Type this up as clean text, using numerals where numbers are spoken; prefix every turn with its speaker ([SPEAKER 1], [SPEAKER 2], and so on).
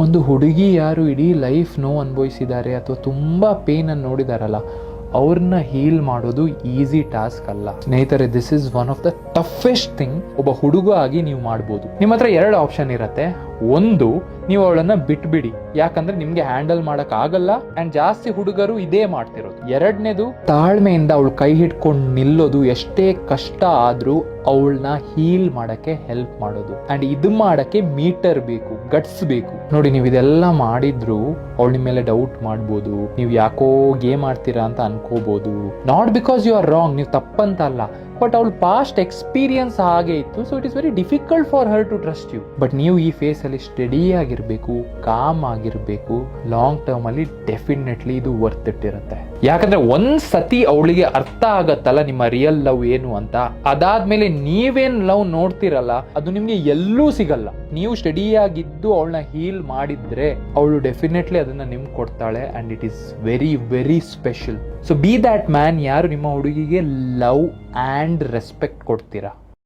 [SPEAKER 1] ಒಂದು ಹುಡುಗಿ ಯಾರು ಇಡೀ ಲೈಫ್ ನೋವು ಅನುಭವಿಸಿದ್ದಾರೆ ಅಥವಾ ತುಂಬ ಪೇನನ್ನು ನೋಡಿದಾರಲ್ಲ, ಅವ್ರನ್ನ ಹೀಲ್ ಮಾಡೋದು ಈಸಿ ಟಾಸ್ಕ್ ಅಲ್ಲ ಸ್ನೇಹಿತರೆ. This is one of the toughest thing ಒಬ್ಬ ಹುಡುಗ ಆಗಿ ನೀವು ಮಾಡ್ಬೋದು. ನಿಮ್ಮ ಹತ್ರ 2 ಆಪ್ಷನ್ ಇರತ್ತೆ. ಒಂದು, ನೀವು ಅವಳನ್ನ ಬಿಟ್ಬಿಡಿ, ಯಾಕಂದ್ರೆ ನಿಮ್ಗೆ ಹ್ಯಾಂಡಲ್ ಮಾಡಕ್ ಆಗಲ್ಲ ಅಂಡ್ ಜಾಸ್ತಿ ಹುಡುಗರು ಇದೇ ಮಾಡ್ತಿರೋದು. 2ನೇದು, ತಾಳ್ಮೆಯಿಂದ ಅವಳು ಕೈ ಹಿಡ್ಕೊಂಡು ನಿಲ್ಲೋದು, ಎಷ್ಟೇ ಕಷ್ಟ ಆದ್ರೂ ಅವಳನ್ನ ಹೀಲ್ ಮಾಡಕ್ಕೆ ಹೆಲ್ಪ್ ಮಾಡೋದು. ಅಂಡ್ ಇದು ಮಾಡಕ್ಕೆ ಮೀಟರ್ ಬೇಕು, ಗಟ್ಸ್ ಬೇಕು. ನೋಡಿ, ನೀವು ಇದೆಲ್ಲ ಮಾಡಿದ್ರು ಅವಳ ನಿಮ್ಮ ಮೇಲೆ ಡೌಟ್ ಮಾಡ್ಬೋದು, ನೀವು ಯಾಕೋ ಗೇಮ್ ಆಡ್ತೀರಾ ಅಂತ ಅನ್ಕೋಬಹುದು. Not because you are wrong, ನೀವು ತಪ್ಪಂತ ಅಲ್ಲ, ಬಟ್ ಅವಳ ಪಾಸ್ಟ್ ಎಕ್ಸ್ಪೀರಿಯನ್ಸ್ ಹಾಗೆ ಇತ್ತು. So it is very difficult for her to trust you. But ನೀವು ಈ ಫೇಸ್ ಅಲ್ಲಿ ಸ್ಟಡಿ ಆಗಿರ್ಬೇಕು, ಕಾಮ್ ಆಗಿರ್ಬೇಕು. ಲಾಂಗ್ ಟರ್ಮ್ ಅಲ್ಲಿ ಡೆಫಿನೆಟ್ಲಿ ಇದು ವರ್ತ್ ಇಟ್ ಇರುತ್ತೆ. ಯಾಕಂದ್ರೆ ಒಂದ್ ಸತಿ ಅವಳಿಗೆ ಅರ್ಥ ಆಗತ್ತಲ್ಲ ನಿಮ್ಮ ರಿಯಲ್ ಲವ್ ಏನು ಅಂತ, ಅದಾದ್ಮೇಲೆ ನೀವೇನ್ ಲವ್ ನೋಡ್ತಿರಲ್ಲ ಅದು ನಿಮ್ಗೆ ಎಲ್ಲೂ ಸಿಗಲ್ಲ. ನೀವು ಸ್ಟಡಿ ಆಗಿದ್ದು ಅವಳನ್ನ ಹೀಲ್ ಮಾಡಿದ್ರೆ ಅವಳು ಡೆಫಿನೆಟ್ಲಿ ಅದನ್ನ ನಿಮ್ಗೆ ಕೊಡ್ತಾಳೆ and it is very very special. So B that man, ಯಾರು ನಿಮ್ಮ ಹುಡುಗಿಗೆ ಲವ್ ಅಂಡ್ ರೆಸ್ಪೆಕ್ಟ್ ಕೊಡ್ತೀರಾ.